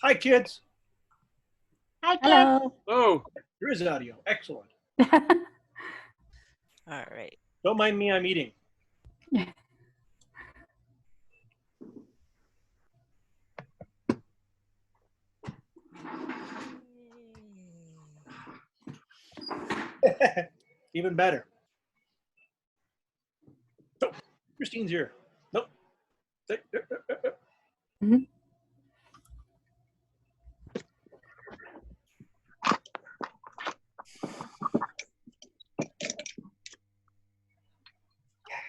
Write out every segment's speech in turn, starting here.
Hi, kids. Hi, Ken. Hello. Oh, there is audio. Excellent. All right. Don't mind me, I'm eating. Even better. Oh, Christine's here. Nope. Mhm.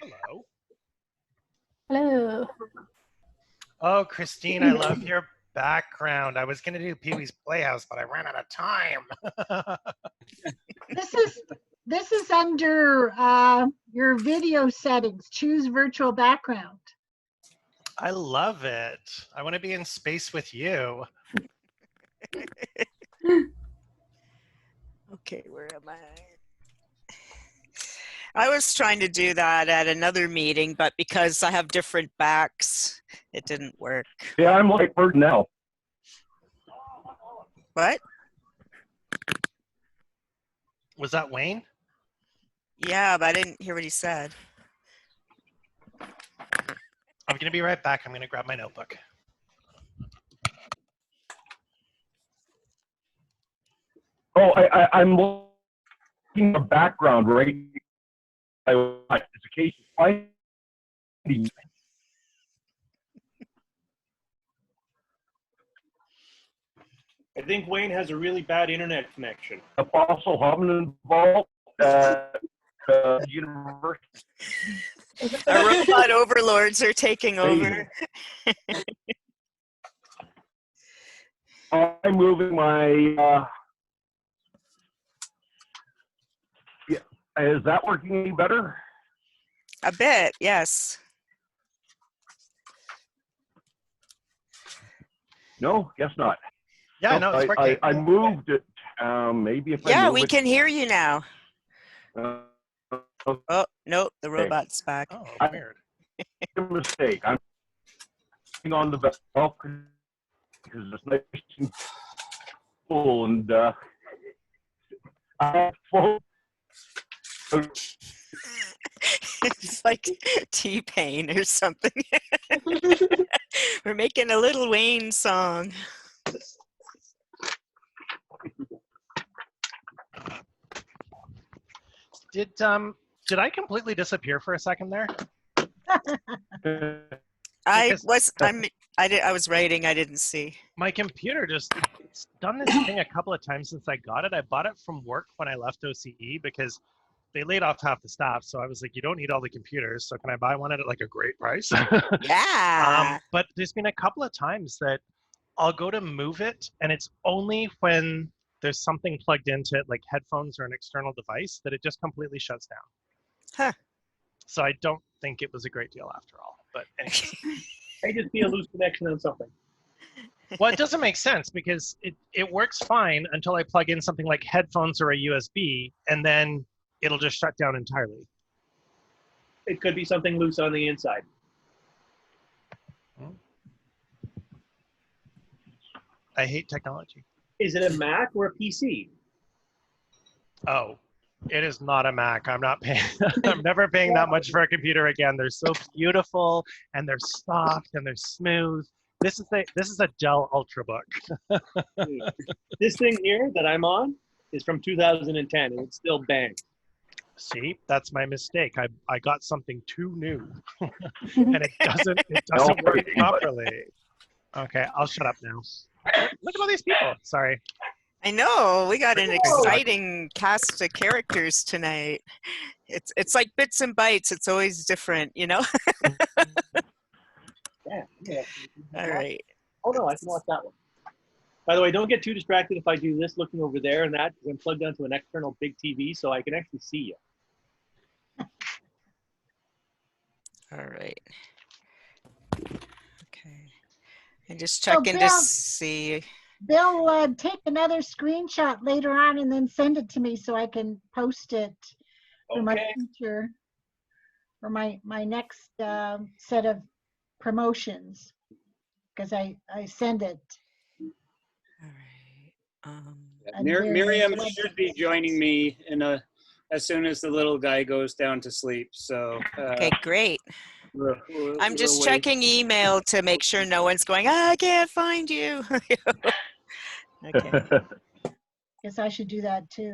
Hello. Hello. Oh, Christine, I love your background. I was going to do Pee-wee's Playhouse, but I ran out of time. This is under your video settings. Choose virtual background. I love it. I want to be in space with you. Okay, where am I? I was trying to do that at another meeting, but because I have different backs, it didn't work. Yeah, I'm like Bird now. What? Was that Wayne? Yeah, but I didn't hear what he said. I'm going to be right back. I'm going to grab my notebook. Oh, I'm looking at the background, right? It's a case of finding I think Wayne has a really bad internet connection. Apostle Hominin Vault at University. Our robot overlords are taking over. I'm moving my. Yeah, is that working any better? A bit, yes. No, guess not. Yeah, no, it's working. I moved it. Maybe if I Yeah, move we it, can hear you now. uh, Oh, nope, the robot's back. Oh, weird. a mistake. I'm on the balcony because it's nice and full, and I'm full. It's like T-Pain or something. We're making a little Wayne song. Did I completely disappear for a second there? I Because was writing, I didn't see. my computer it's done this thing a couple of times since I got it. I bought it from work when I left OCE because they laid off half the staff. So I was like, you don't need all the computers. So can I buy one at like a great price? Yeah. But there's been a couple of times that I'll go to move it, and it's only when there's something plugged into it, like headphones or an external device, that it just completely shuts down. Huh. So I don't think it was a great deal after all. But anyway. I just see a loose connection on something. Well, it doesn't make sense because it works fine until I plug in something like headphones or a USB, and then it'll just shut down entirely. It could be something loose on the inside. I hate technology. Is it a Mac or a PC? Oh, it is not a Mac. I'm not paying. I'm never paying that much for a computer again. They're so beautiful and they're soft and they're smooth. This is a Dell Ultrabook. This thing here that I'm on is from 2010 and it's still bangs. See, that's my mistake. I got something too new, and it doesn't work properly. Okay, I'll shut up now. Look at all these people. Sorry. I know, we got an exciting cast of characters tonight. It's like Bits and Bytes. It's always different, you know? Yeah. All right. Oh no, I can watch that one. By the way, don't get too distracted if I do this looking over there and that, because I'm plugged onto an external big TV so I can actually see you. All right. Okay. And just checking to Bill- see. Bill, take another screenshot later on and then send it to me so I can post it for my Okay. future, for my next set of promotions, because I send it I'm very Miriam interested. should be joining me as soon as the little guy goes down to sleep. So Okay, great. I'm just we'll wait. checking email to make sure no one's going, I can't find you. Okay. Guess I should do that too.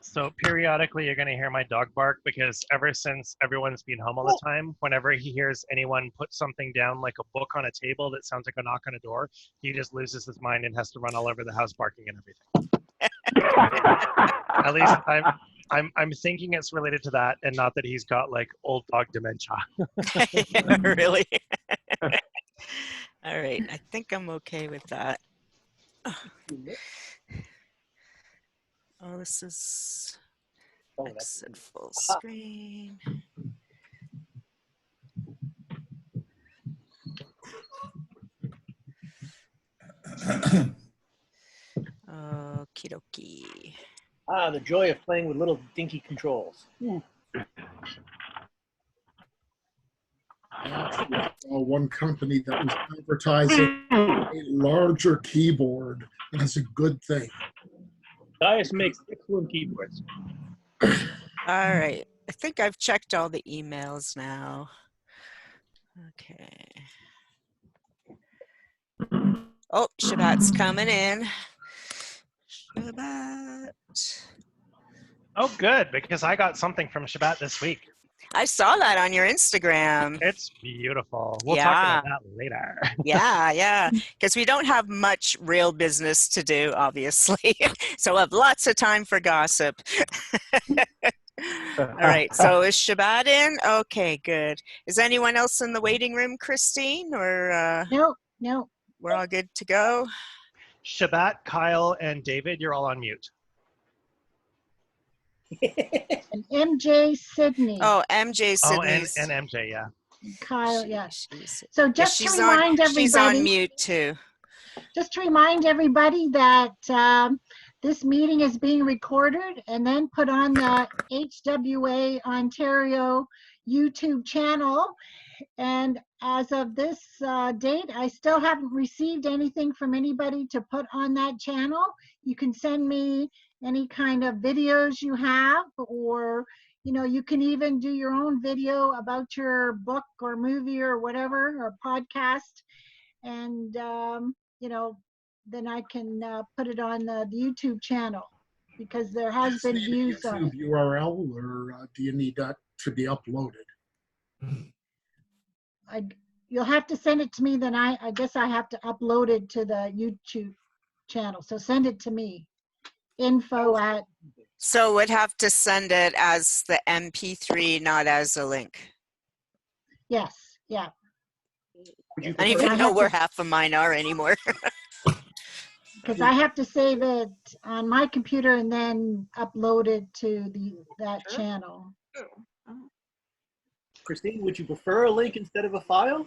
So periodically you're going to hear my dog bark because ever since everyone's been home all the time, whenever he hears anyone put something down like a book on a table that sounds like a knock on a door, he just loses his mind and has to run all over the house barking and everything. At least I'm thinking it's related to that and not that he's got like old dog dementia. Really? All right, I think I'm okay with that. Oh, this is exit full screen. Okie dokie. Ah, the joy of playing with little dinky controls. One company that was advertising a larger keyboard, and it's a good thing. Dias makes excellent keyboards. All right, I think I've checked all the emails now. Okay. Oh, Shabbat's coming in. Shabbat. Oh, good, because I got something from Shabbat this week. I saw that on your Instagram. It's beautiful. We'll talk about that later. Yeah, because we don't have much real business to do, obviously. So we'll have lots of time for gossip. All right, so is Shabbat in? Okay, good. Is anyone else in the waiting room, Christine, or No. we're all good to go? Shabbat, Kyle, and David, you're all on mute. And MJ Sydney. Oh, MJ Oh, Sydney's. and MJ, yeah. Kyle, yeah. she's- So just to she's remind everybody. She's on mute too. Just to remind everybody that this meeting is being recorded and then put on the HWA Ontario YouTube channel. And as of this date, I still haven't received anything from anybody to put on that channel. You can send me any kind of videos you have, or you can even do your own video about your book or movie or whatever, or podcast. And then I can put it on the YouTube channel, because there has been views on it. YouTube URL, or do you need that to be uploaded? You'll have to send it to me, then I guess I have to upload it to the YouTube channel. So send it to me. info@. So would have to send it as the MP3, not as a link. Yes, yeah. I don't even know where half of mine are anymore. Because I have to save it on my computer and then upload it to that channel. Christine, would you prefer a link instead of a file?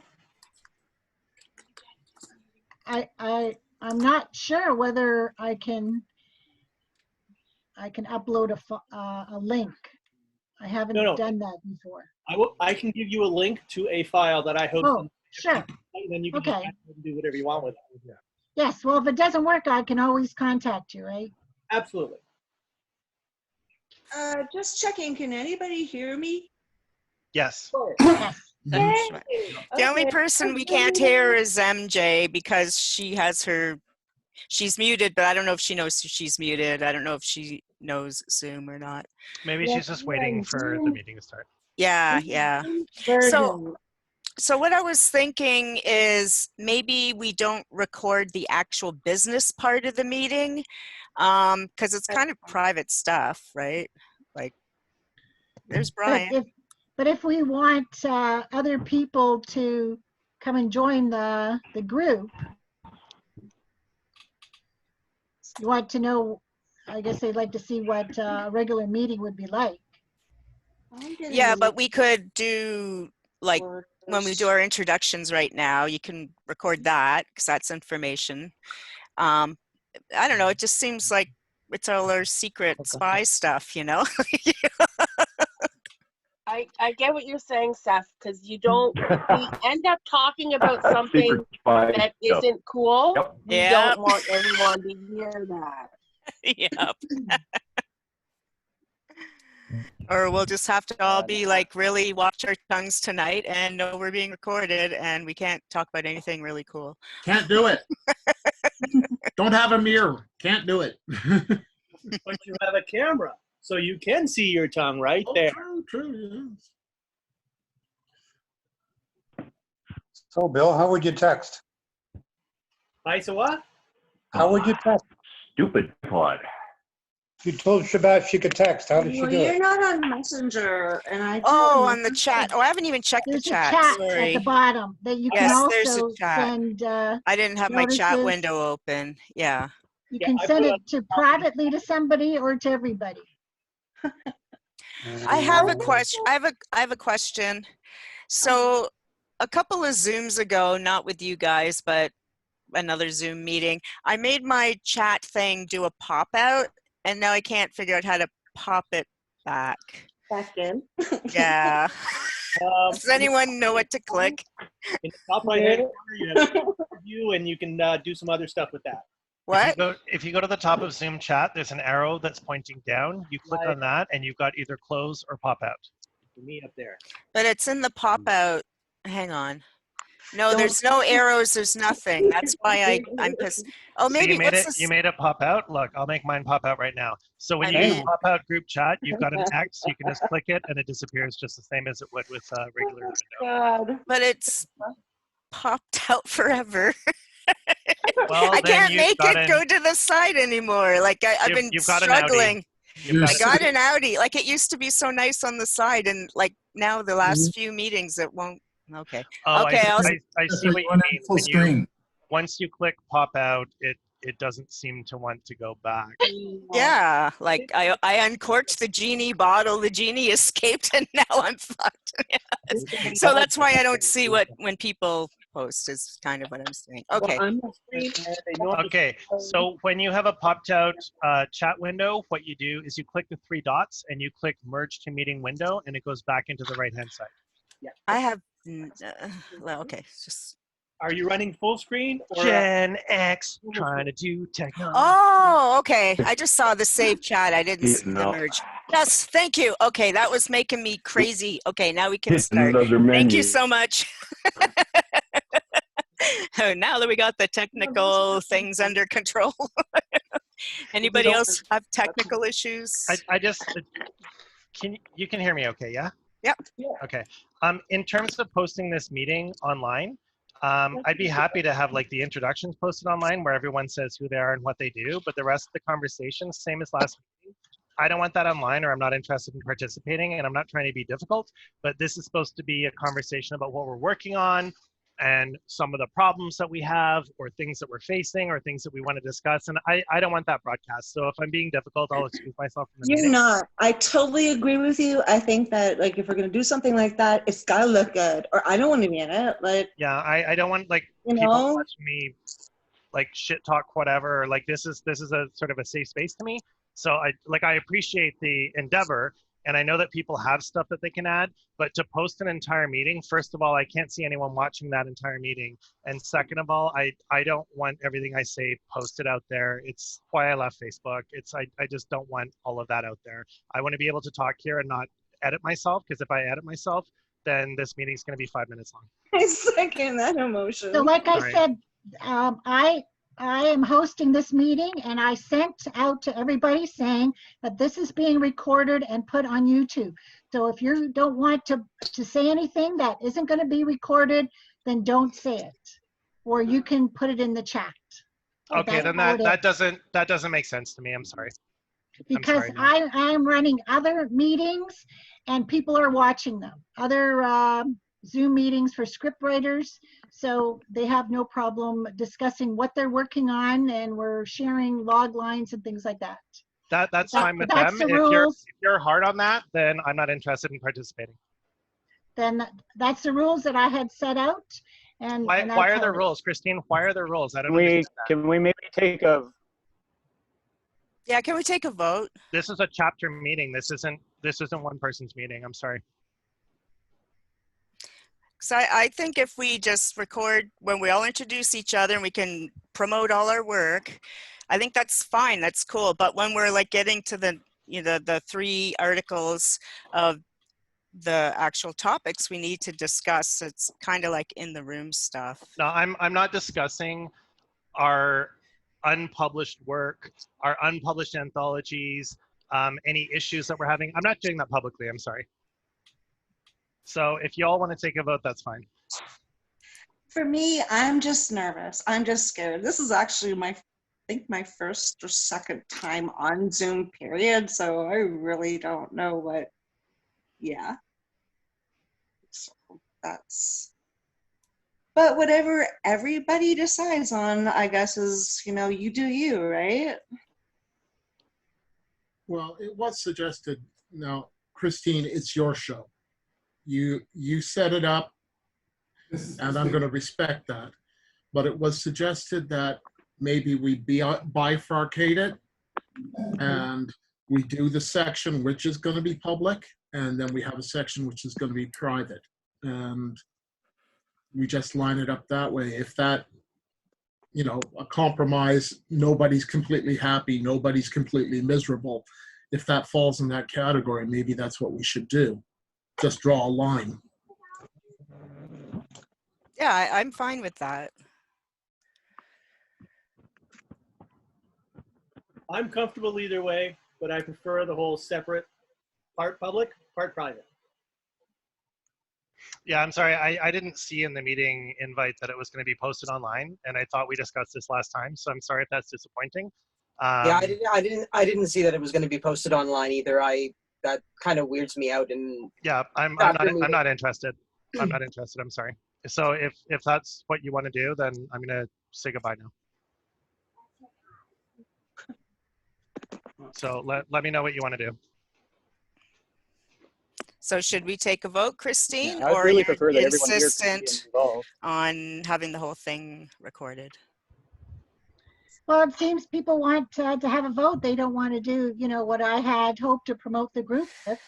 I'm not sure whether I can upload a link. I haven't done that before. I can give you a link to a file that I hope. Oh, sure. And then you can just do whatever you want with it. Yes, well, if it doesn't work, I can always contact you, right? Absolutely. Just checking, can anybody hear me? Yes. Yes. The only person we can't hear is MJ, because she's muted, but I don't know if she knows she's muted. I don't know if she knows Zoom or not. Maybe she's just waiting for the meeting to start. Yeah. So what I was thinking is maybe we don't record the actual business part of the meeting, because it's kind of private stuff, right? Like, there's Brian. But if we want other people to come and join the group, you want to know, I guess they'd like to see what a regular meeting would be like. Yeah, but we could do, like, when we do our introductions right now, you can record that, because that's information. I don't know, it just seems like it's all our secret spy stuff, I get what you're saying, Seth, because you don't, if we end up talking about something Secret spy that stuff. isn't cool, Yep. we Yep. don't want everyone to hear that. Yep. Or we'll just have to all be like, really watch our tongues tonight and know we're being recorded and we can't talk about anything really cool. Can't do it. Don't have a mirror. Can't do it. But you have a camera, so you can see your tongue right there. True, true, yes. So, Bill, how would you text? Hi, so what? How would you text? Stupid pod. You told Shabbat she could text. How did she Well, do you're it? not on Messenger, and I. Oh, on the chat. Oh, I haven't even checked the There's a chat. chat at Sorry. the bottom that you Yes, can there's a also chat. send, I didn't have my chat notices. window open. Yeah. You Yeah, can I send put it to privately to somebody or to everybody. I have a question. I have a question. So a couple of Zooms ago, not with you guys, but another Zoom meeting, I made my chat thing do a pop out, and now I can't figure out how to pop it back. Back in. Yeah. Does anyone know what to click? In the top right hand corner, you have view, and you can do some other stuff with that. What? If you go to the top of Zoom chat, there's an arrow that's pointing down. You click on that, and you've got either close or pop out. Me up there. But it's in the pop out. Hang on. No, there's no arrows. There's nothing. That's why I'm pissed. Oh, So maybe you made what's it. this? You made it pop out. Look, I'll make mine pop out right now. So when you Okay. do pop out group chat, you've got an X. You can just click it, and it disappears just the same as it would with a regular window. God. But it's popped out forever. Well, I then can't you've make got it an- go to the side anymore. Like I've You've- been you've got an Audi. struggling. You've I got got an Audi. Like it used to be so nice on the side, and like now the last few meetings it won't. Okay. Oh, Okay. I see what you mean. Full screen. Once you click pop out, it doesn't seem to want to go back. Yeah, like I uncorked the genie bottle, the genie escaped, and now I'm fucked. Yeah. So that's why I don't see when people post is kind of what I'm saying. Okay. Okay, so when you have a popped out chat window, what you do is you click the three dots and you click merge to meeting window, and it goes back into the right hand side. I have, well, okay, it's just. Are you running full screen or? Gen X trying to do technology. Oh, okay. I just saw the save chat. I didn't see the No. merge. Yes, thank you. Okay, that was making me crazy. Okay, now we can start. Another Thank you menu. so much. Now that we got the technical things under control. Anybody else have technical issues? I just you can hear me okay, yeah? Yep. Okay. In terms of posting this meeting online, I'd be happy to have like the introductions posted online where everyone says who they are and what they do, but the rest of the conversation, same as last meeting. I don't want that online, or I'm not interested in participating, and I'm not trying to be difficult, but this is supposed to be a conversation about what we're working on and some of the problems that we have, or things that we're facing, or things that we want to discuss. And I don't want that broadcast. So if I'm being difficult, I'll excuse myself from the You're meeting. not. I totally agree with you. I think that like if we're gonna do something like that, it's gotta look good. Or I don't want to be in it. Like Yeah, I don't want like You people know? watching me like shit talk whatever. Like this is a sort of a safe space to me. So I appreciate the endeavor, and I know that people have stuff that they can add, but to post an entire meeting, first of all, I can't see anyone watching that entire meeting. And second of all, I don't want everything I say posted out there. It's why I left Facebook. I just don't want all of that out there. I want to be able to talk here and not edit myself, because if I edit myself, then this meeting is going to be 5 minutes long. I second that emotion. So like I Right. said, I am hosting this meeting, and I sent out to everybody saying that this is being recorded and put on YouTube. So if you don't want to say anything that isn't going to be recorded, then don't say it. Or you can put it in the chat. Okay, That's then how it that doesn't make sense to me. I'm sorry. Because sorry, I'm running other meetings and people are watching them. Other Zoom meetings for script writers. So they have no problem discussing what they're working on, and we're sharing log lines and things like that. That's fine with that's them. the If rules. you're hard on that, then I'm not interested in participating. Then that's the rules that I had set out. And Why and are that's there how- rules, Christine? Why are there rules? I don't understand that. Can we maybe take a Yeah, can we take a vote? This is a chapter meeting. This isn't one person's meeting. I'm sorry. So I think if we just record when we all introduce each other and we can promote all our work, I think that's fine. That's cool. But when we're like getting to the, you know, the 3 articles of the actual topics we need to discuss, it's kind of like in the room stuff. No, I'm not discussing our unpublished work, our unpublished anthologies, any issues that we're having. I'm not doing that publicly, I'm sorry. So if you all want to take a vote, that's fine. For me, I'm just nervous. I'm just scared. This is actually I think my first or second time on Zoom, period. So I really don't know what, yeah. So that's, but whatever everybody decides on, I guess is, you know, you do you, right? Well, it was suggested, now, Christine, it's your show. You set it up, and I'm going to respect that. But it was suggested that maybe we bifurcate it, and we do the section which is going to be public, and then we have a section which is going to be private. And we just line it up that way. If that, you know, a compromise, nobody's completely happy, nobody's completely miserable. If that falls in that category, maybe that's what we should do. Just draw a line. Yeah, I'm fine with that. I'm comfortable either way, but I prefer the whole separate, part public, part private. Yeah, I'm sorry, I didn't see in the meeting invite that it was going to be posted online, and I thought we discussed this last time, so I'm sorry if that's disappointing. Yeah, I didn't see that it was going to be posted online either. That kind of weirds me out. And yeah, I'm not interested. I'm not interested. I'm sorry. So if that's what you want to do, then I'm going to say goodbye now. So let me know what you want to do. So should we take a vote, Christine, Yeah, I would or really you're prefer that everyone here could be insistent involved. on having the whole thing recorded? Well, it seems people want to have a vote. They don't want to do, you know, what I had hoped to promote the group with.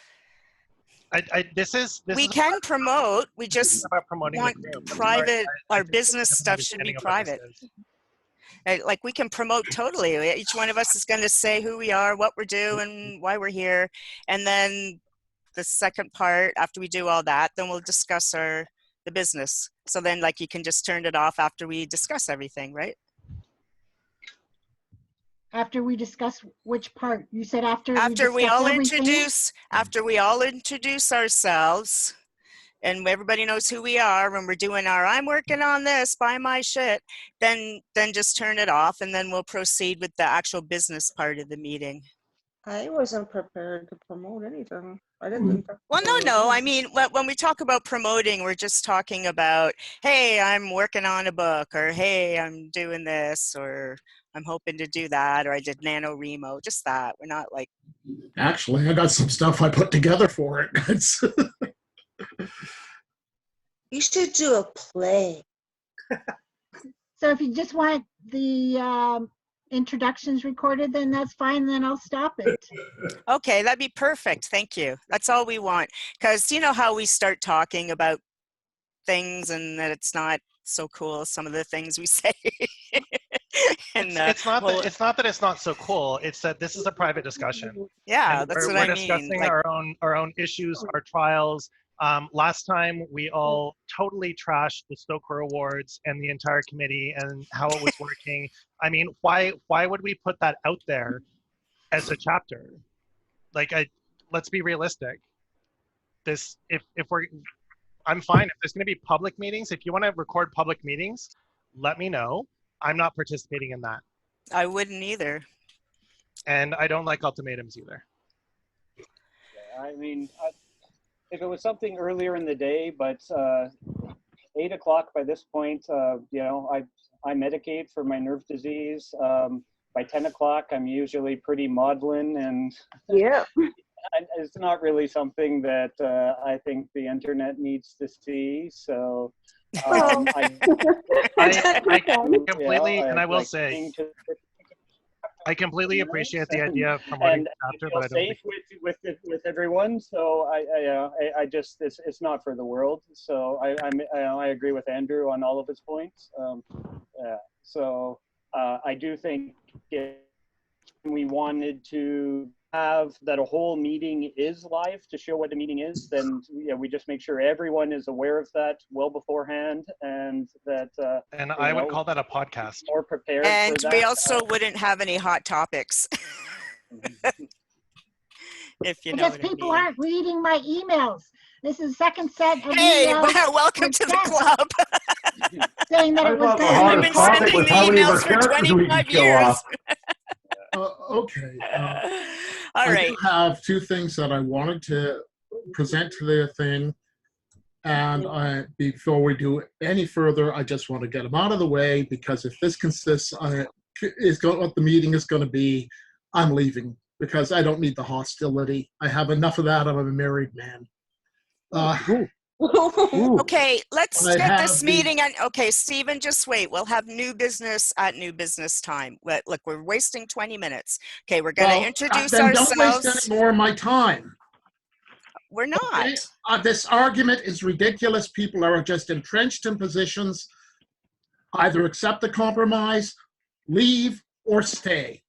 We can promote. We just about promoting want the group. private. I Our think business there's a stuff should be misunderstanding of what this private. is. Like we can promote totally. Each one of us is going to say who we are, what we're doing, why we're here, and then the second part, after we do all that, then we'll discuss the business. So then, like, you can just turn it off after we discuss everything, right? After we discuss which part? You said after we all everything? after we all introduce ourselves and everybody knows who we are when we're doing I'm working on this, buy my shit, then just turn it off, and then we'll proceed with the actual business part of the meeting. I wasn't prepared to promote anything. I didn't think that. Well, no. I mean, when we talk about promoting, we're just talking about, hey, I'm working on a book, or hey, I'm doing this, or I'm hoping to do that, or I did NaNoWriMo, just that. We're not like... Actually, I got some stuff I put together for it. You should do a play. So if you just want the introductions recorded, then that's fine, then I'll stop it. Okay, that'd be perfect. Thank you. That's all we want. Because you know how we start talking about things and that it's not so cool, some of the things we say. And, it's not that it's not so cool. It's that this is a private discussion. Yeah, and that's we're what I mean. discussing Like, our own issues, our trials. Last time we all totally trashed the Stoker Awards and the entire committee and how it was working. I mean, why would we put that out there as a chapter? Like, let's be realistic. I'm fine if there's going to be public meetings. If you want to record public meetings, let me know. I'm not participating in that. I wouldn't either. And I don't like ultimatums either. Yeah, I mean, if it was something earlier in the day, but 8 o'clock by this point, you know, I medicate for my nerve disease. By 10 o'clock, I'm usually pretty maudlin, and yeah, it's not really something that I think the internet needs to see. So I completely, and I will say, I completely appreciate the idea of promoting the chapter, but I don't think with everyone. So I just it's not for the world. So I agree with Andrew on all of his points. So I do think if we wanted to have that a whole meeting is live to show what the meeting is, then we just make sure everyone is aware of that well beforehand, and that and I would call that a podcast. More prepared. And for that. we also wouldn't have any hot topics. If you know Because what I people mean. aren't reading my emails. This is the second set of Hey, emails welcome to the club. saying that I it was thought the going I've to been hardest topic sending was the how many of our emails for characters we 25 could kill years. off. Okay. All I right. do have two things that I wanted to present to the thing. And before we do any further, I just want to get them out of the way, because if this consists, what the meeting is going to be, I'm leaving, because I don't need the hostility. I have enough of that. I'm a married man. Okay, let's I get this have meeting on. Okay, Stephen, just wait. We'll have new business at new business time. Look, we're wasting 20 minutes. Okay, we're going to introduce then ourselves. Don't waste any more of my time. We're not. Okay? This argument is ridiculous. People are just entrenched in positions. Either accept the compromise, leave, or stay.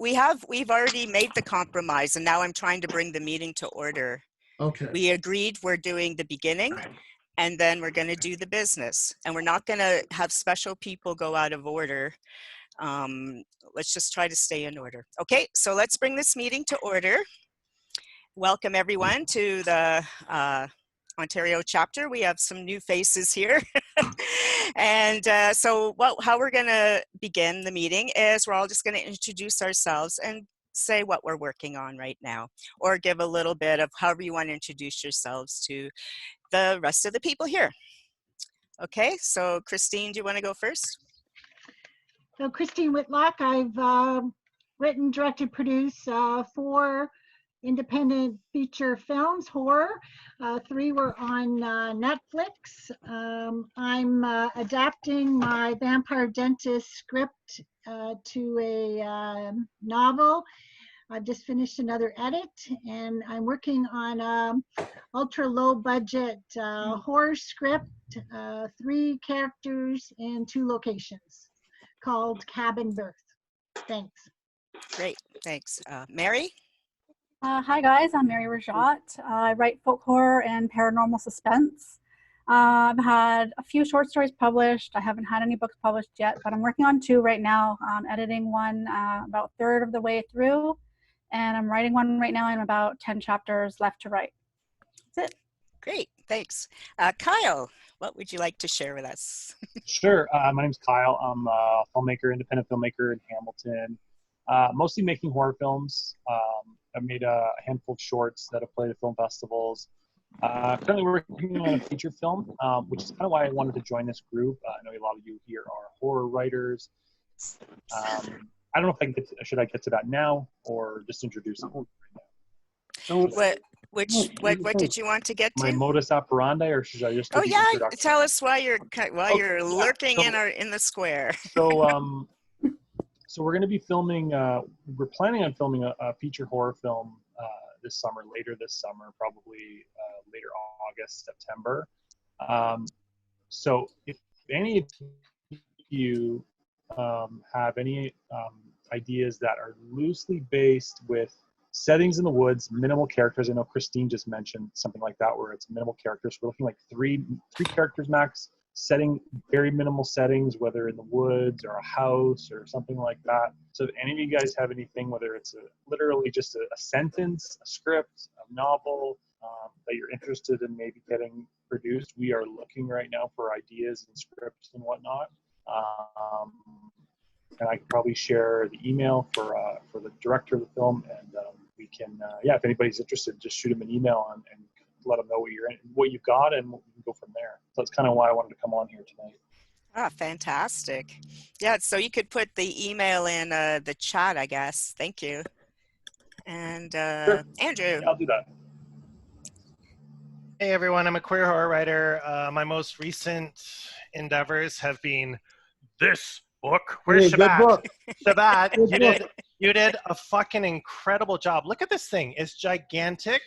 We've already made the compromise, and now I'm trying to bring the meeting to order. Okay. We agreed we're doing the beginning, and then we're going to do the business, and we're not going to have special people go out of order. Let's just try to stay in order. Okay, so let's bring this meeting to order. Welcome everyone to the Ontario chapter. We have some new faces here. And so how we're going to begin the meeting is we're all just going to introduce ourselves and say what we're working on right now, or give a little bit of however you want to introduce yourselves to the rest of the people here. Okay, so Christine, do you want to go first? So Christine Whitlock, I've written, directed, produced 4 independent feature films, horror. 3 were on Netflix. I'm adapting my Vampire Dentist script to a novel. I've just finished another edit, and I'm working on ultra low budget horror script, 3 characters in 2 locations, called Cabin Birth. Thanks. Great, thanks. Mary? Hi guys, I'm Mary Rajat. I write folk horror and paranormal suspense. I've had a few short stories published. I haven't had any books published yet, but I'm working on 2 right now. I'm editing one about 1/3 of the way through, and I'm writing one right now. I'm about 10 chapters left to write. That's it. Great, thanks. Kyle, what would you like to share with us? Sure, my name's Kyle. I'm a filmmaker, independent filmmaker in Hamilton, mostly making horror films. I've made a handful of shorts that have played at film festivals. Currently working on a feature film, which is kind of why I wanted to join this group. I know a lot of you here are horror writers. I don't know if should I get to that now or just introduce it right now? What did you want to get to? My modus operandi, or should I just do Oh the yeah, introduction? tell us why you're lurking in the square. So we're going to be filming. We're planning on filming a feature horror film later this summer, probably later August, September. So if any of you have any ideas that are loosely based with settings in the woods, minimal characters. I know Christine just mentioned something like that where it's minimal characters. We're looking like three characters max, setting very minimal settings, whether in the woods or a house or something like that. So if any of you guys have anything, whether it's literally just a sentence, a script, a novel that you're interested in maybe getting produced, we are looking right now for ideas and scripts and whatnot. And I can probably share the email for the director of the film, and we can, if anybody's interested, just shoot them an email and let them know what you've got, and we can go from there. So that's kind of why I wanted to come on here tonight. Ah, fantastic. Yeah, so you could put the email in the chat, I guess. Thank you. And Sure. Andrew. Yeah, I'll do that. Hey everyone, I'm a queer horror writer. My most recent endeavors have been this book. Where's Hey, good Shabbat? book. Shabbat, Good book. You did a fucking incredible job. Look at this thing. It's gigantic.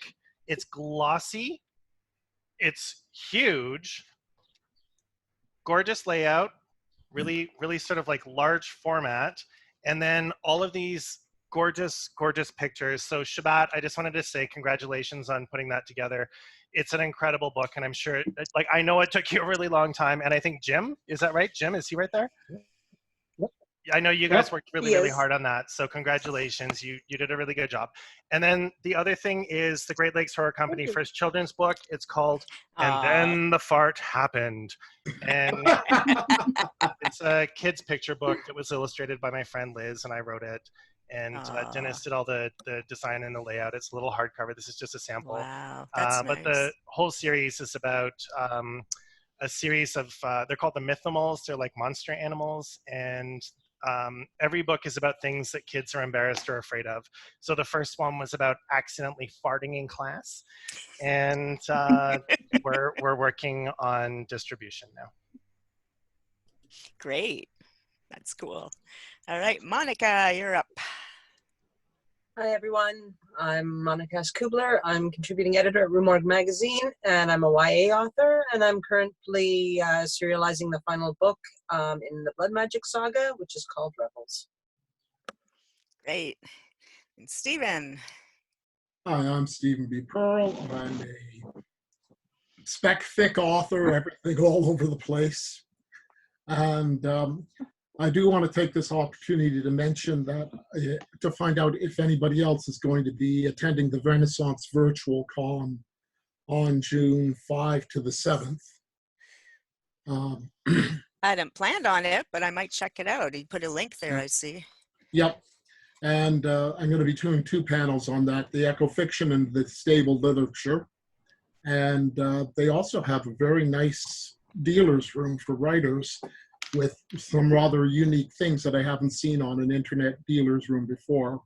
It's glossy. It's huge. Gorgeous layout. Really, really sort of like large format. And then all of these gorgeous, gorgeous pictures. So Shabat, I just wanted to say congratulations on putting that together. It's an incredible book, and I'm sure, like, I know it took you a really long time, and I think Jim, is that right? Jim, is he right there? Yep. I know you guys worked really, really Yes. hard on that, so congratulations. You did a really good job. And then the other thing is the Great Lakes Horror Company first children's book. It's called And Then the Fart Happened. And it's a kid's picture book that was illustrated by my friend Liz, and I wrote it. And Dennis did all the design and the layout. It's a little hardcover. This is just a sample. Wow, that's But nice. the whole series is about a series of, they're called the Mythimals. They're like monster animals. And every book is about things that kids are embarrassed or afraid of. So the first one was about accidentally farting in class. And we're working on distribution now. Great. That's cool. All right, Monica, you're up. Hi, everyone. I'm Monica S. Kubler. I'm contributing editor at Rue Morgue Magazine, and I'm a YA author, and I'm currently serializing the final book in the Blood Magic saga, which is called Rebels. Great. And Stephen. Hi, I'm Stephen B. Pearl. I'm a spec-thick author, everything all over the place. And I do want to take this opportunity to mention that, to find out if anybody else is going to be attending the Renaissance virtual column on June 5 to the 7th. I hadn't planned on it, but I might check it out. He put a link there, I see. Yep. And I'm going to be doing two panels on that, the eco-fiction and the stable literature. And they also have a very nice dealer's room for writers with some rather unique things that I haven't seen on an internet dealer's room before.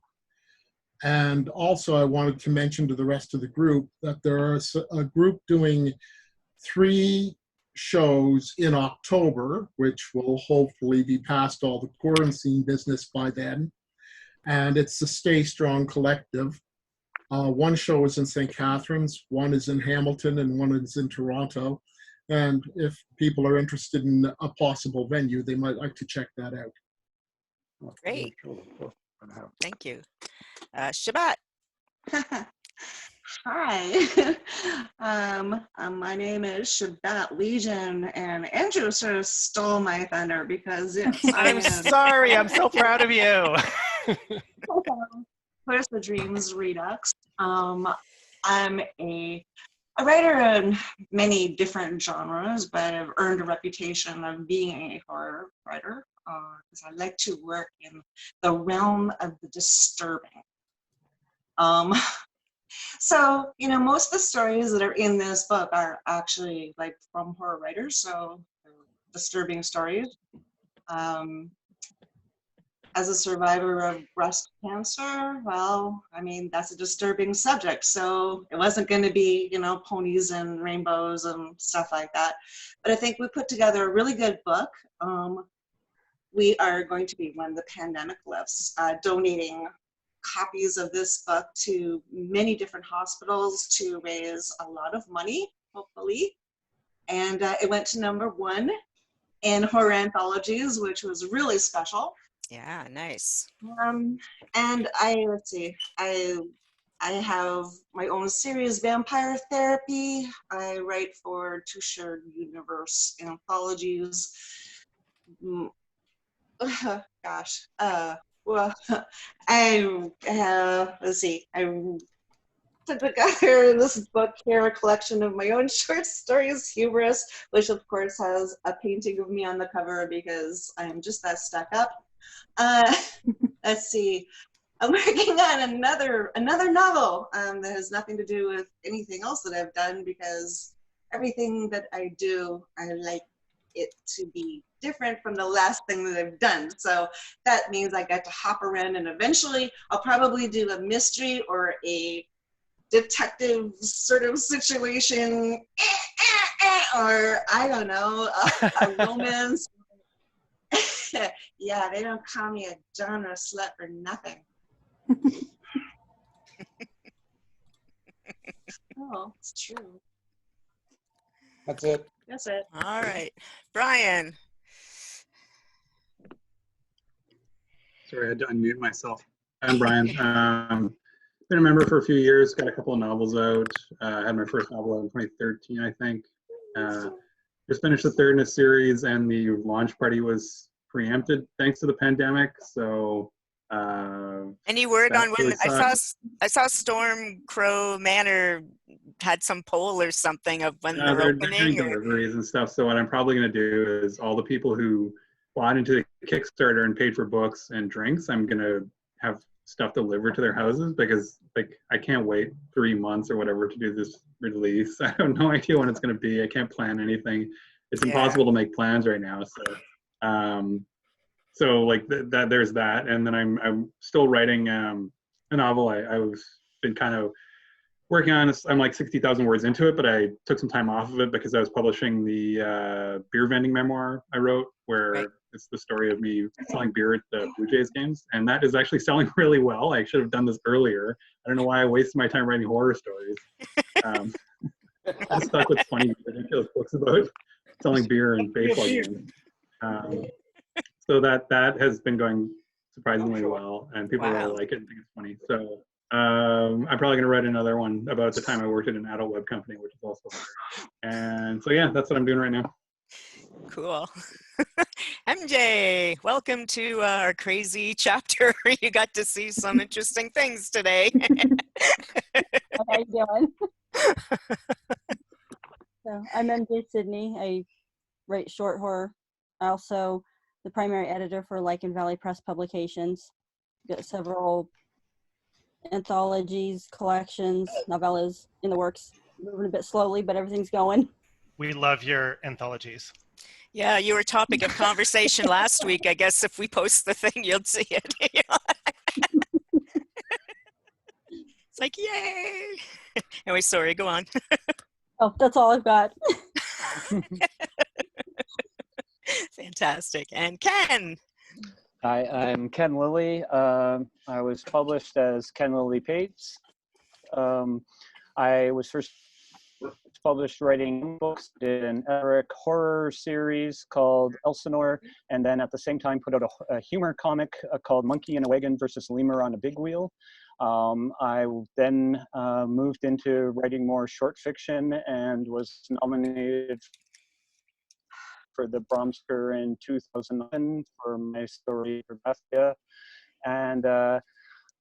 And also I wanted to mention to the rest of the group that there is a group doing 3 shows in October, which will hopefully be past all the quarantine business by then. And it's the Stay Strong Collective. One show is in St. Catharines, one is in Hamilton, and one is in Toronto. And if people are interested in a possible venue, they might like to check that out. Great. Thank you. Shabat. Hi. My name is Shabat Legion, and Andrew sort of stole my thunder because yes, I'm sorry. I'm so proud of you. Where's the Dreams Redux? I'm a writer in many different genres, but I've earned a reputation of being a horror writer because I like to work in the realm of the disturbing. So, you know, most of the stories that are in this book are actually like from horror writers, so disturbing stories. As a survivor of breast cancer, well, I mean, that's a disturbing subject. So it wasn't going to be, you know, ponies and rainbows and stuff like that. But I think we put together a really good book. We are going to be, when the pandemic lifts, donating copies of this book to many different hospitals to raise a lot of money, hopefully. And it went to #1 in horror anthologies, which was really special. Yeah, nice. And let's see, I have my own series, Vampire Therapy. I write for Two Shared Universe anthologies. Gosh, well, let's see, I put together this book here, a collection of my own short stories, Hubris, which of course has a painting of me on the cover because I'm just that stuck up. Let's see, I'm working on another novel that has nothing to do with anything else that I've done because everything that I do, I like it to be different from the last thing that I've done. So that means I got to hop around, and eventually I'll probably do a mystery or a detective sort of situation, or I don't know, a romance. Yeah, they don't call me a genre slut for nothing. Oh, it's true. That's it. That's it. All right, Brian. Sorry, I had to unmute myself. I'm Brian. Been a member for a few years, got a couple of novels out. Had my first novel out in 2013, I think. Just finished the third in a series, and the launch party was preempted thanks to the pandemic. So Any word on when? really I saw Storm Crow Manor had some poll or something of when they're they're opening. doing deliveries and stuff. So what I'm probably going to do is all the people who bought into the Kickstarter and paid for books and drinks, I'm going to have stuff delivered to their houses, because like I can't wait 3 months or whatever to do this release. I have no idea when it's going to be. I can't plan anything. It's impossible to make plans right now. So like that there's that, and then I'm still writing a novel. I've been kind of working on this. I'm like 60,000 words into it, but I took some time off of it because I was publishing the beer vending memoir I wrote, where it's the story of me selling beer at the Blue Jays games, and that is actually selling really well. I should have done this earlier. I don't know why I wasted my time writing horror stories. I'm stuck with 20 ridiculous books about selling beer and baseball games. So that has been going surprisingly well, and people really like it and think it's funny. So I'm probably going to write another one about the time I worked at an adult web company, which is also hilarious. And so yeah, that's what I'm doing right now. Cool. MJ, welcome to our crazy chapter. You got to see some interesting things today. How you doing? So I'm MJ Sydney. I write short horror. I also the primary editor for Lichen Valley Press Publications. Got several anthologies, collections, novellas in the works. Moving a bit slowly, but everything's going. We love your anthologies. Yeah, you were topic of conversation last week. I guess if we post the thing, you'll see it. It's like, yay. Anyway, sorry, go on. Oh, that's all I've got. Fantastic. And Ken. Hi, I'm Ken Lilly. I was published as Ken Lilly Pates. I was first published writing books, did an Eric horror series called Elsinore, and then at the same time put out a humor comic called Monkey in a Wagon versus Lemur on a Big Wheel. I then moved into writing more short fiction and was nominated for the Bromsker in 2011 for my story Rebecca. And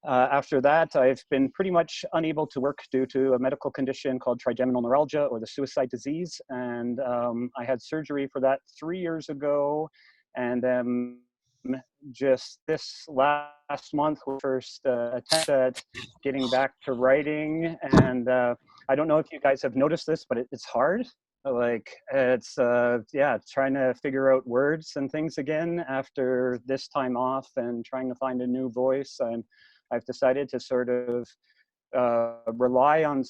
after that, I've been pretty much unable to work due to a medical condition called trigeminal neuralgia, or the suicide disease. And I had surgery for that 3 years ago. And just this last month, we first attempt at getting back to writing. And I don't know if you guys have noticed this, but it's hard. Like it's trying to figure out words and things again after this time off and trying to find a new voice. I've decided to sort of rely on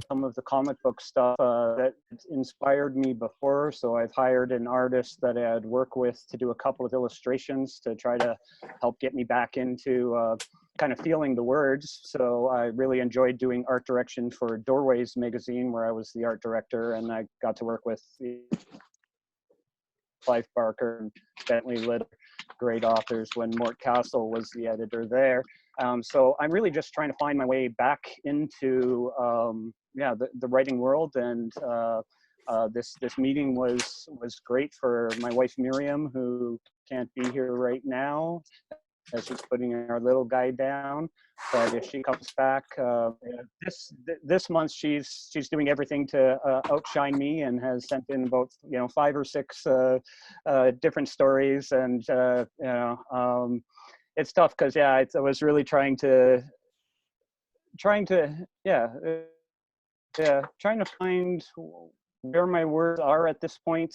some of the comic book stuff that inspired me before. So I've hired an artist that I'd work with to do a couple of illustrations to try to help get me back into kind of feeling the words. So I really enjoyed doing art direction for Doorways magazine, where I was the art director, and I got to work with Clive Barker and Bentley Litter, great authors, when Mort Castle was the editor there. So I'm really just trying to find my way back into the writing world, and this meeting was great for my wife Miriam, who can't be here right now as she's putting our little guy down. But if she comes back this month, she's doing everything to outshine me, and has sent in about 5 or 6 different stories. And it's tough because I was really trying to find where my words are at this point.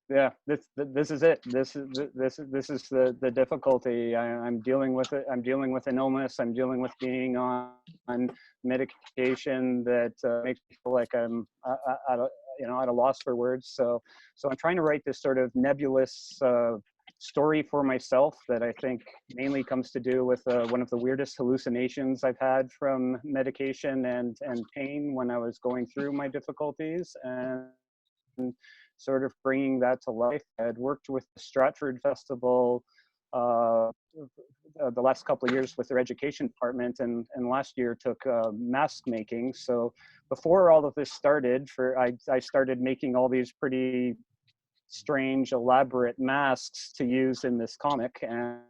This is it. This is the difficulty. I'm dealing with it. I'm dealing with an illness. I'm dealing with being on medication that makes me feel like I'm at a loss for words. So I'm trying to write this sort of nebulous story for myself that I think mainly comes to do with one of the weirdest hallucinations I've had from medication and pain when I was going through my difficulties, and sort of bringing that to life. I had worked with the Stratford Festival the last couple of years with their education department, and last year took mask making. So before all of this started, I started making all these pretty strange, elaborate masks to use in this comic, and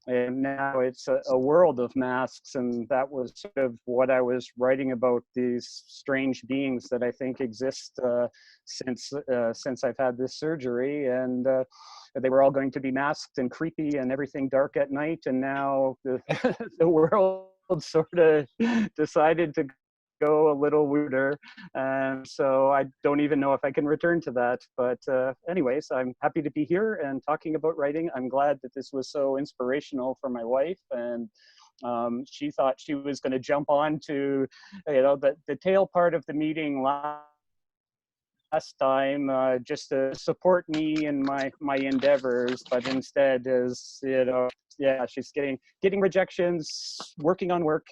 now it's a world of masks, and that was sort of what I was writing about, these strange beings that I think exist since I've had this surgery, and they were all going to be masked and creepy and everything dark at night, and now the world sort of decided to go a little weirder, and so I don't even know if I can return to that. But anyways, I'm happy to be here and talking about writing. I'm glad that this was so inspirational for my wife, and she thought she was going to jump on to the tail part of the meeting last time just to support me in my endeavors, but instead is she's getting rejections, working on work.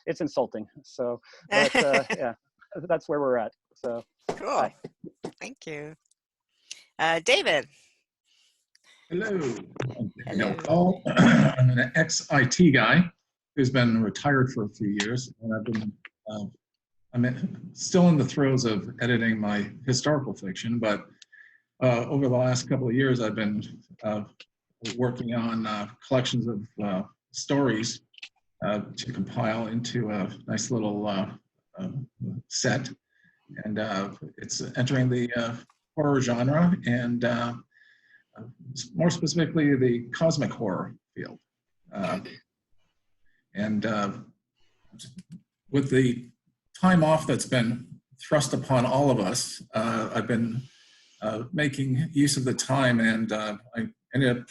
It's insulting. So but, yeah, that's where we're at. So Cool. Bye. Thank you. David. Hello. Hello. I'm an ex-IT guy who's been retired for a few years, and I've been I'm still in the throes of editing my historical fiction, but over the last couple of years, I've been working on collections of stories to compile into a nice little set, and it's entering the horror genre, and more specifically the cosmic horror field. And with the time off that's been thrust upon all of us, I've been making use of the time, and I ended up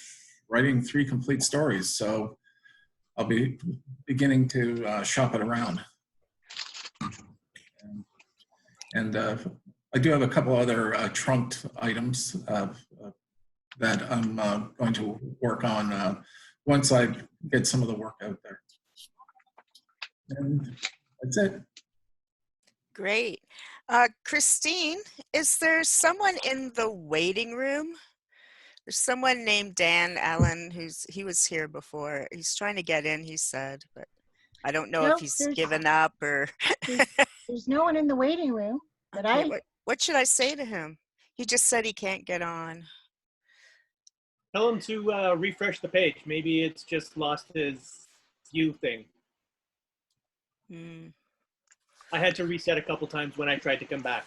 writing 3 complete stories. So I'll be beginning to shop it around. And I do have a couple other trunked items that I'm going to work on once I get some of the work out there. And that's it. Great. Christine, is there someone in the waiting room? There's someone named Dan Allen he was here before. He's trying to get in, he said, but I don't know if he's given up or. There's no one in the waiting room. But okay, what should I say to him? He just said he can't get on. Tell him to refresh the page. Maybe it's just lost his view thing. I had to reset a couple times when I tried to come back.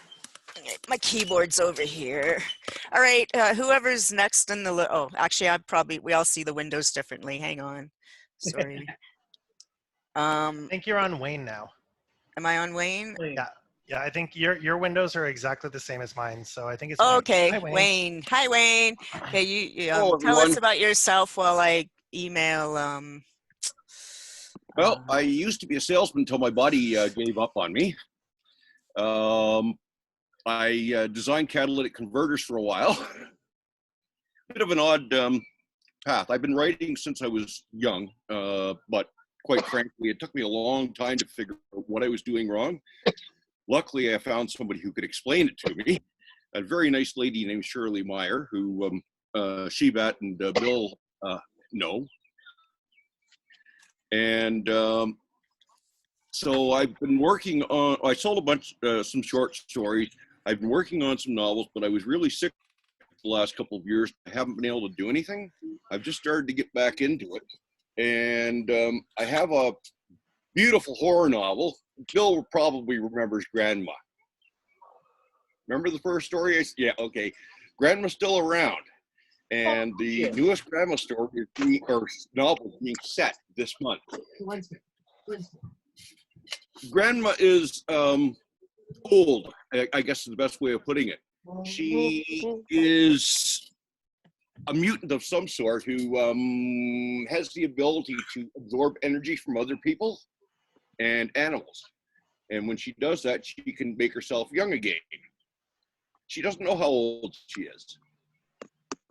My keyboard's over here. All right, whoever's next in the oh, actually, we all see the windows differently. Hang on, sorry. I think you're on Wayne now. Am I on Wayne? Yeah. I think your windows are exactly the same as mine. So I think it's okay. Hi, Wayne. Hi, Wayne. Okay, you Hello, tell us about yourself while I email. Well, I used to be a salesman until my body gave up on me. I designed catalytic converters for a while. Bit of an odd path. I've been writing since I was young, but quite frankly, it took me a long time to figure out what I was doing wrong. Luckily, I found somebody who could explain it to me. A very nice lady named Shirley Meyer, who Shebat and Bill know. And so I've been working on, I sold some short stories. I've been working on some novels, but I was really sick the last couple of years. I haven't been able to do anything. I've just started to get back into it. And I have a beautiful horror novel. Bill probably remembers Grandma. Remember the first story? Yeah, okay. Grandma's still around. And the newest Grandma story novel being set this month. Grandma is old, I guess is the best way of putting it. She is a mutant of some sort who has the ability to absorb energy from other people and animals. And when she does that, she can make herself young again. She doesn't know how old she is.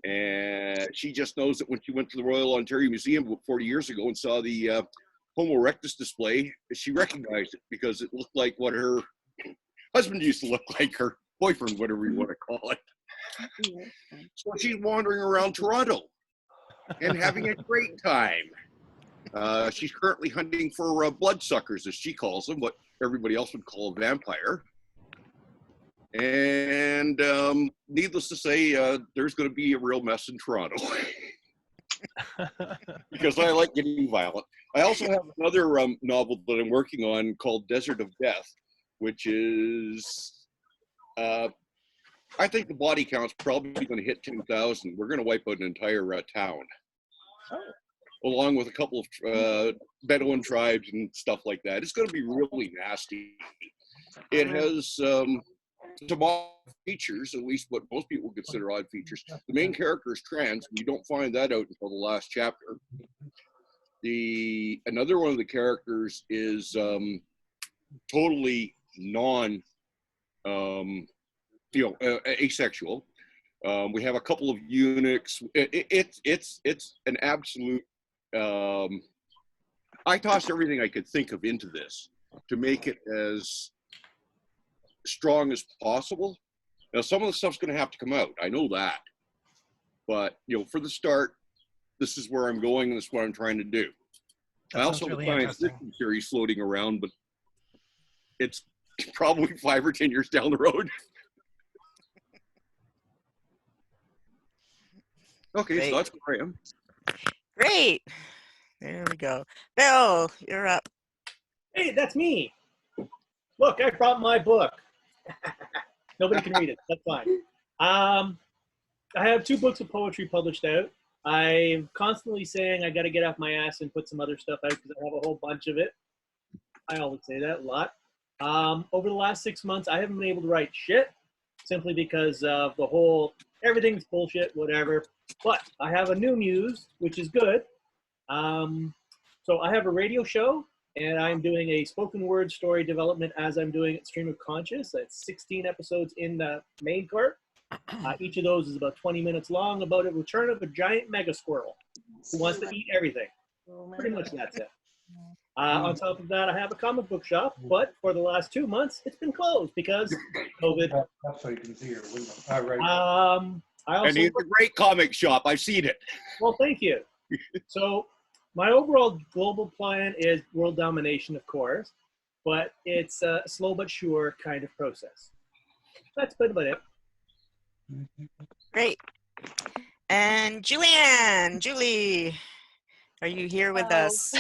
And she just knows that when she went to the Royal Ontario Museum about 40 years ago and saw the Homo erectus display, she recognized it because it looked like what her husband used to look like, her boyfriend, whatever you want to call it. So she's wandering around Toronto and having a great time. She's currently hunting for bloodsuckers, as she calls them, what everybody else would call a vampire. And needless to say, there's going to be a real mess in Toronto because I like getting violent. I also have another novel that I'm working on called Desert of Death, which is, I think the body count's probably going to hit 10,000. We're going to wipe out an entire town, along with a couple of Bedouin tribes and stuff like that. It's going to be really nasty. It has some odd features, at least what most people consider odd features. The main character is trans, and you don't find that out until the last chapter. Another one of the characters is totally asexual. We have a couple of eunuchs. It's an absolute. I tossed everything I could think of into this to make it as strong as possible. Now, some of the stuff's going to have to come out. I know that, but for the start, this is where I'm going. And this is what I'm trying to do. I also have a science fiction series floating around, but it's probably 5 or 10 years down the road. Okay, Great. so that's where I am. Great. There we go. Bill, you're up. Hey, that's me. Look, I brought my book. Nobody can read it. That's fine. I have 2 books of poetry published out. I'm constantly saying I got to get off my ass and put some other stuff out because I have a whole bunch of it. I always say that a lot. Over the last 6 months, I haven't been able to write shit simply because of the whole everything's bullshit, whatever. But I have a new news, which is good. So I have a radio show, and I'm doing a spoken word story development as I'm doing it Stream of Conscious. That's 16 episodes in the main cart. Each of those is about 20 minutes long, about a return of a giant mega squirrel who wants to eat everything. Pretty much that's it. On top of that, I have a comic book shop, but for the last 2 months, it's been closed because COVID. That's so you can see your window. Right. I also And it's a great comic shop. I've seen it. Well, thank you. So my overall global plan is world domination, of course, but it's a slow but sure kind of process. That's about it. Great. And Julie, are you here with us?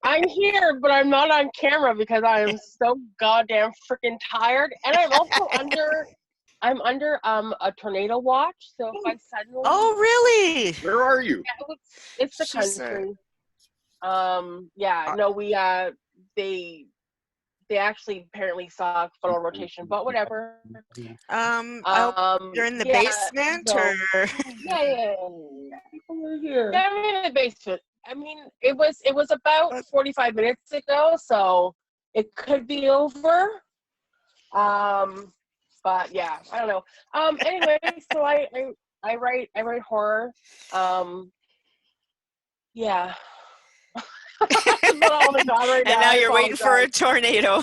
I'm here, but I'm not on camera because I am so goddamn freaking tired, and I'm also under a tornado watch. So if I suddenly really? Where are you? Yeah, it's the country. No, they actually apparently saw funnel rotation, but whatever. You're in the basement, or? Yeah. Yeah, I'm in the basement. I mean, it was about 45 minutes ago, so it could be over. But yeah, I don't know. Anyway, so I write horror. Yeah. And now you're waiting for a tornado.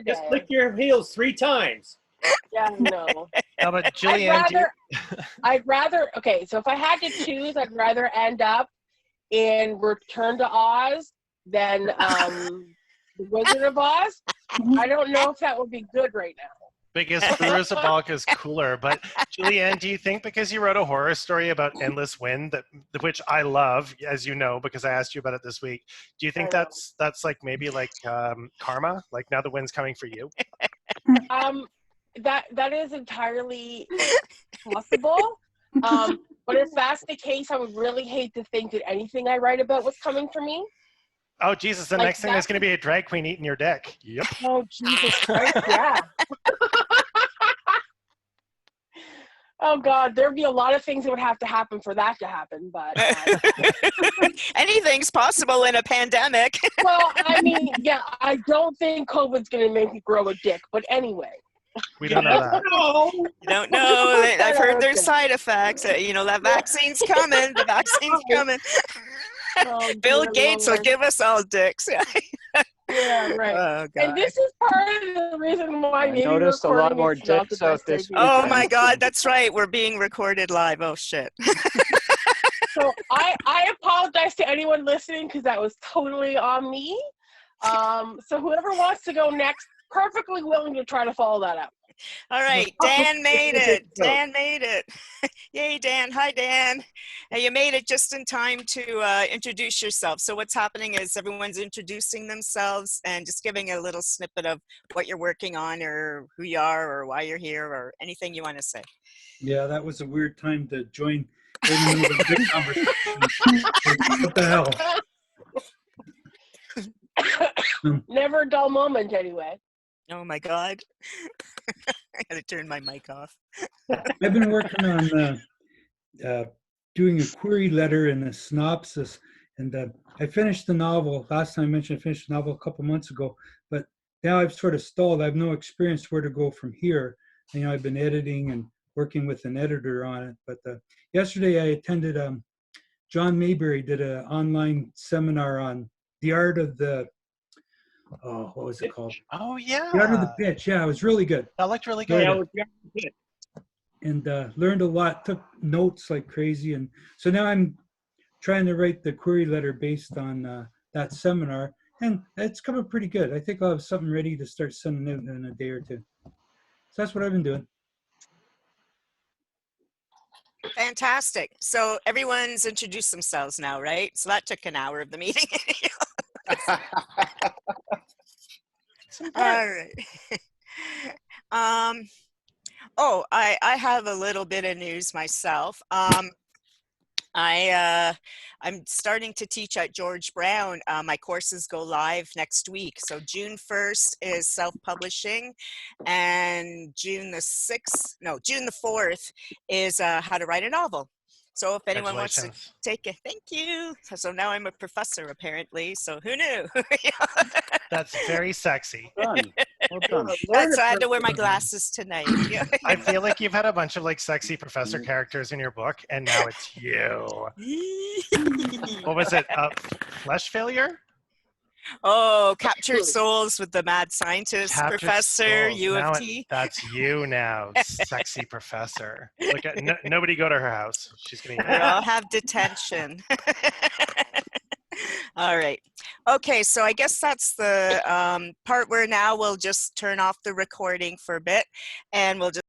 Just lick your heels 3 times. Yeah, no. No, but Julianne, I'd rather, okay, so if I had to choose, I'd rather end up in Return to Oz than The Wizard of Oz. I don't know if that would be good right now. because Veruza Balk is cooler. But Julianne, do you think because you wrote a horror story about endless wind, which I love, as you know, because I asked you about it this week, do you think that's like maybe like karma? Like now the wind's coming for you? That is entirely possible. But if that's the case, I would really hate to think that anything I write about was coming for me. Oh, Jesus, the next thing is going to be a drag queen eating your dick. Yep. Oh, Jesus Christ, yeah. Oh God, there'd be a lot of things that would have to happen for that to happen, but anything's possible in a pandemic. well, I mean, yeah, I don't think COVID's gonna make me grow a dick, but anyway. We don't know that. You don't know. I've heard there's side effects. You know, that vaccine's coming. The vaccine's coming. Bill Gates will give us all dicks. Yeah, right. Oh, God. And this is part of the reason why I maybe noticed a lot recording more is not the dicks out best this idea. Oh my God, that's right. We're being recorded live. Oh shit. So I apologize to anyone listening because that was totally on me. So whoever wants to go next, perfectly willing to try to follow that up. All right, Dan made it. Dan made it. Yay, Dan. Hi, Dan. You made it just in time to introduce yourself. So what's happening is everyone's introducing themselves and just giving a little snippet of what you're working on or who you are or why you're here or anything you want to say. Yeah, that was a weird time to join in the big conversation. What the hell? Never a dull moment, anyway. Oh my God. I gotta turn my mic off. I've been working on doing a query letter and a synopsis, and I finished the novel. Last time I mentioned I finished the novel a couple months ago, but now I've sort of stalled. I have no experience where to go from here. You know, I've been editing and working with an editor on it, but yesterday I attended, John Mayberry did an online seminar on the art of the, what was it called? Oh, yeah. The art of the pitch. Yeah, it was really good. That looked really good. Yeah, it was the art of the pitch. And learned a lot, took notes like crazy. And so now I'm trying to write the query letter based on that seminar. And it's coming pretty good. I think I'll have something ready to start sending out in a day or two. So that's what I've been doing. Fantastic. So everyone's introduced themselves now, right? So that took an hour of the meeting. All right. Oh, I have a little bit of news myself. I'm starting to teach at George Brown. My courses go live next week. So June 1st is self-publishing, and June the 4th is how to write a novel. So if anyone wants to take it, thank you. So now I'm a professor apparently. So who knew? That's very sexy. Well done. That's why I had to wear my glasses tonight. I feel like you've had a bunch of like sexy professor characters in your book, and now it's you. What was it? Flesh Failure? Oh, Captured Souls with the Mad Scientist Captured Professor, Souls. U Now of T. That's you now, sexy professor. Look at nobody go to her house. She's gonna. We all have detention. All right. Okay, so I guess that's the part where now we'll just turn off the recording for a bit, and we'll just